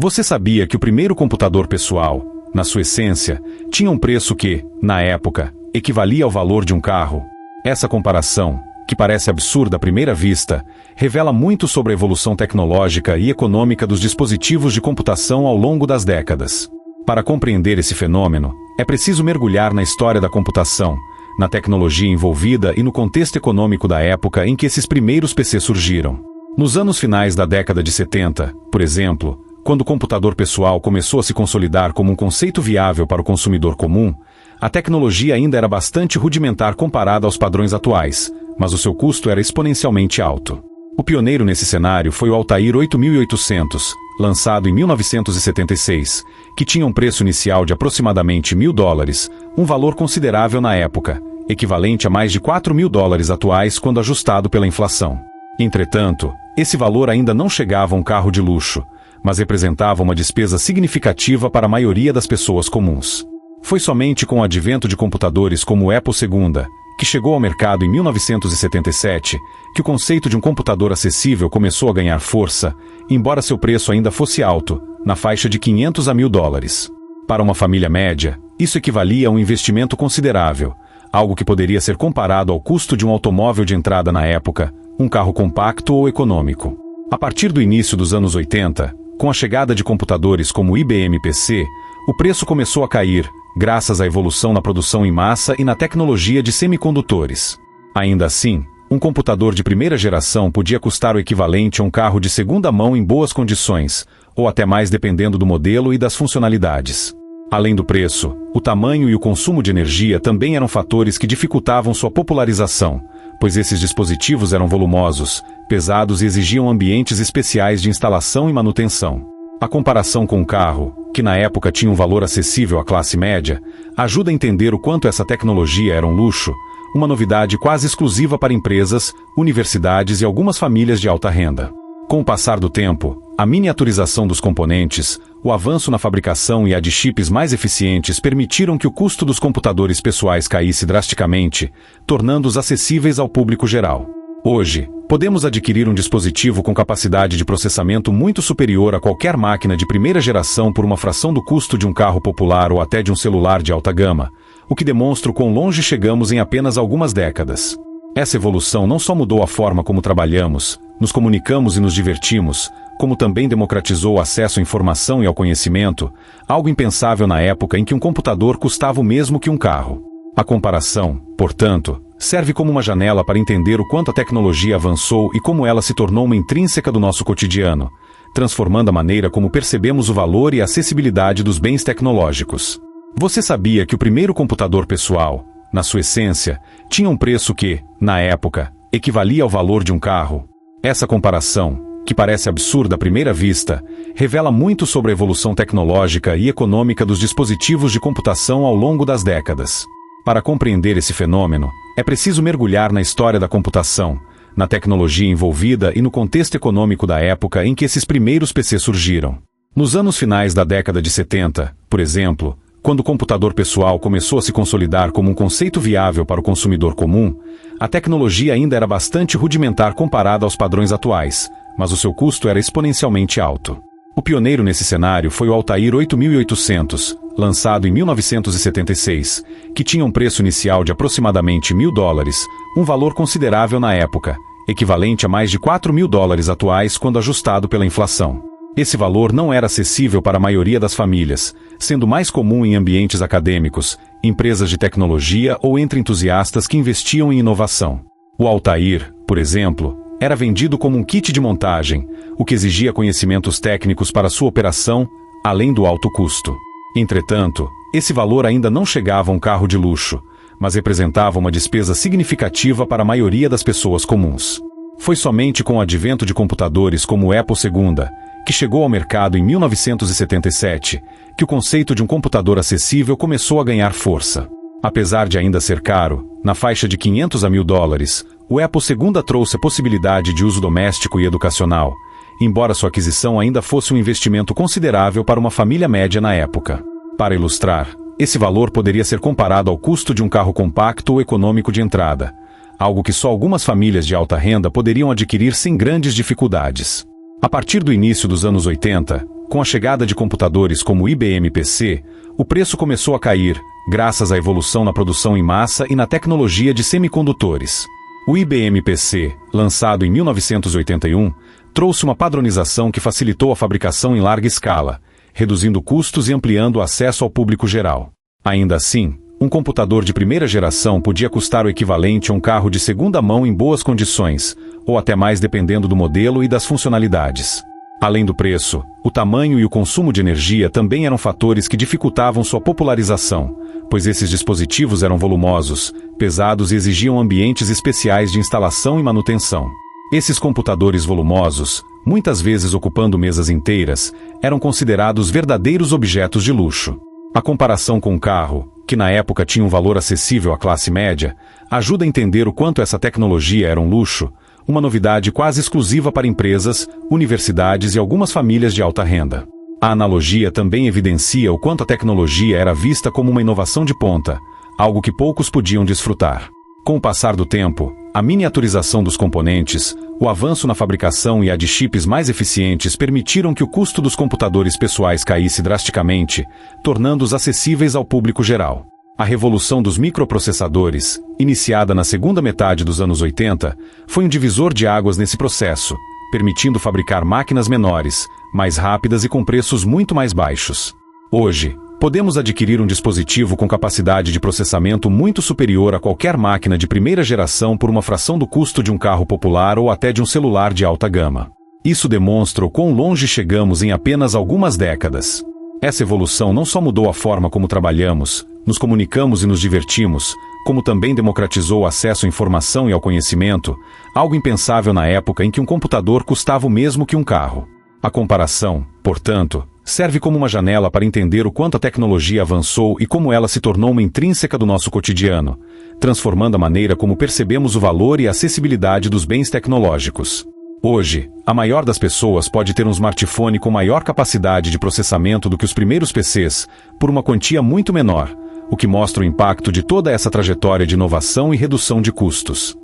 Você sabia que o primeiro computador pessoal, na sua essência, tinha um preço que, na época, equivalia ao valor de um carro? Essa comparação, que parece absurda à primeira vista, revela muito sobre a evolução tecnológica e econômica dos dispositivos de computação ao longo das décadas. Para compreender esse fenômeno, é preciso mergulhar na história da computação, na tecnologia envolvida e no contexto econômico da época em que esses primeiros PCs surgiram. Nos anos finais da década de 70, por exemplo, quando o computador pessoal começou a se consolidar como um conceito viável para o consumidor comum, a tecnologia ainda era bastante rudimentar comparada aos padrões atuais, mas o seu custo era exponencialmente alto. O pioneiro nesse cenário foi o Altair 8800, lançado em 1976, que tinha um preço inicial de aproximadamente $1.000, um valor considerável na época, equivalente a mais de $4.000 atuais quando ajustado pela inflação. Entretanto, esse valor ainda não chegava a um carro de luxo, mas representava uma despesa significativa para a maioria das pessoas comuns. Foi somente com o advento de computadores como o Apple II, que chegou ao mercado em 1977, que o conceito de um computador acessível começou a ganhar força, embora seu preço ainda fosse alto, na faixa de $500 a $1.000. Para uma família média, isso equivalia a um investimento considerável, algo que poderia ser comparado ao custo de um automóvel de entrada na época, um carro compacto ou econômico. A partir do início dos anos 80, com a chegada de computadores como o IBM PC, o preço começou a cair, graças à evolução na produção em massa e na tecnologia de semicondutores. Ainda assim, um computador de primeira geração podia custar o equivalente a um carro de segunda mão em boas condições, ou até mais dependendo do modelo e das funcionalidades. Além do preço, o tamanho e o consumo de energia também eram fatores que dificultavam sua popularização, pois esses dispositivos eram volumosos, pesados e exigiam ambientes especiais de instalação e manutenção. A comparação com o carro, que na época tinha um valor acessível à classe média, ajuda a entender o quanto essa tecnologia era um luxo, uma novidade quase exclusiva para empresas, universidades e algumas famílias de alta renda. Com o passar do tempo, a miniaturização dos componentes, o avanço na fabricação e a de chips mais eficientes permitiram que o custo dos computadores pessoais caísse drasticamente, tornando-os acessíveis ao público geral. Hoje, podemos adquirir um dispositivo com capacidade de processamento muito superior a qualquer máquina de primeira geração por uma fração do custo de um carro popular ou até de um celular de alta gama, o que demonstra o quão longe chegamos em apenas algumas décadas. Essa evolução não só mudou a forma como trabalhamos, nos comunicamos e nos divertimos, como também democratizou o acesso à informação e ao conhecimento, algo impensável na época em que um computador custava o mesmo que um carro. A comparação, portanto, serve como uma janela para entender o quanto a tecnologia avançou e como ela se tornou uma intrínseca do nosso cotidiano, transformando a maneira como percebemos o valor e a acessibilidade dos bens tecnológicos. Você sabia que o primeiro computador pessoal, na sua essência, tinha um preço que, na época, equivalia ao valor de um carro? Essa comparação, que parece absurda à primeira vista, revela muito sobre a evolução tecnológica e econômica dos dispositivos de computação ao longo das décadas. Para compreender esse fenômeno, é preciso mergulhar na história da computação, na tecnologia envolvida e no contexto econômico da época em que esses primeiros PCs surgiram. Nos anos finais da década de 70, por exemplo, quando o computador pessoal começou a se consolidar como um conceito viável para o consumidor comum, a tecnologia ainda era bastante rudimentar comparada aos padrões atuais, mas o seu custo era exponencialmente alto. O pioneiro nesse cenário foi o Altair 8800, lançado em 1976, que tinha um preço inicial de aproximadamente $1.000, um valor considerável na época, equivalente a mais de $4.000 atuais quando ajustado pela inflação. Esse valor não era acessível para a maioria das famílias, sendo mais comum em ambientes acadêmicos, empresas de tecnologia ou entre entusiastas que investiam em inovação. O Altair, por exemplo, era vendido como um kit de montagem, o que exigia conhecimentos técnicos para sua operação, além do alto custo. Entretanto, esse valor ainda não chegava a um carro de luxo, mas representava uma despesa significativa para a maioria das pessoas comuns. Foi somente com o advento de computadores como o Apple II, que chegou ao mercado em 1977, que o conceito de um computador acessível começou a ganhar força. Apesar de ainda ser caro, na faixa de $500 a $1.000, o Apple II trouxe a possibilidade de uso doméstico e educacional, embora sua aquisição ainda fosse um investimento considerável para uma família média na época. Para ilustrar, esse valor poderia ser comparado ao custo de um carro compacto ou econômico de entrada, algo que só algumas famílias de alta renda poderiam adquirir sem grandes dificuldades. A partir do início dos anos 80, com a chegada de computadores como o IBM PC, o preço começou a cair, graças à evolução na produção em massa e na tecnologia de semicondutores. O IBM PC, lançado em 1981, trouxe uma padronização que facilitou a fabricação em larga escala, reduzindo custos e ampliando o acesso ao público geral. Ainda assim, um computador de primeira geração podia custar o equivalente a um carro de segunda mão em boas condições, ou até mais dependendo do modelo e das funcionalidades. Além do preço, o tamanho e o consumo de energia também eram fatores que dificultavam sua popularização, pois esses dispositivos eram volumosos, pesados e exigiam ambientes especiais de instalação e manutenção. Esses computadores volumosos, muitas vezes ocupando mesas inteiras, eram considerados verdadeiros objetos de luxo. A comparação com um carro, que na época tinha um valor acessível à classe média, ajuda a entender o quanto essa tecnologia era um luxo, uma novidade quase exclusiva para empresas, universidades e algumas famílias de alta renda. A analogia também evidencia o quanto a tecnologia era vista como uma inovação de ponta, algo que poucos podiam desfrutar. Com o passar do tempo, a miniaturização dos componentes, o avanço na fabricação e a de chips mais eficientes permitiram que o custo dos computadores pessoais caísse drasticamente, tornando-os acessíveis ao público geral. A revolução dos microprocessadores, iniciada na segunda metade dos anos 80, foi um divisor de águas nesse processo, permitindo fabricar máquinas menores, mais rápidas e com preços muito mais baixos. Hoje, podemos adquirir um dispositivo com capacidade de processamento muito superior a qualquer máquina de primeira geração por uma fração do custo de um carro popular ou até de um celular de alta gama. Isso demonstra o quão longe chegamos em apenas algumas décadas. Essa evolução não só mudou a forma como trabalhamos, nos comunicamos e nos divertimos, como também democratizou o acesso à informação e ao conhecimento, algo impensável na época em que um computador custava o mesmo que um carro. A comparação, portanto, serve como uma janela para entender o quanto a tecnologia avançou e como ela se tornou uma intrínseca do nosso cotidiano, transformando a maneira como percebemos o valor e a acessibilidade dos bens tecnológicos. Hoje, a maior das pessoas pode ter um smartphone com maior capacidade de processamento do que os primeiros PCs, por uma quantia muito menor, o que mostra o impacto de toda essa trajetória de inovação e redução de custos.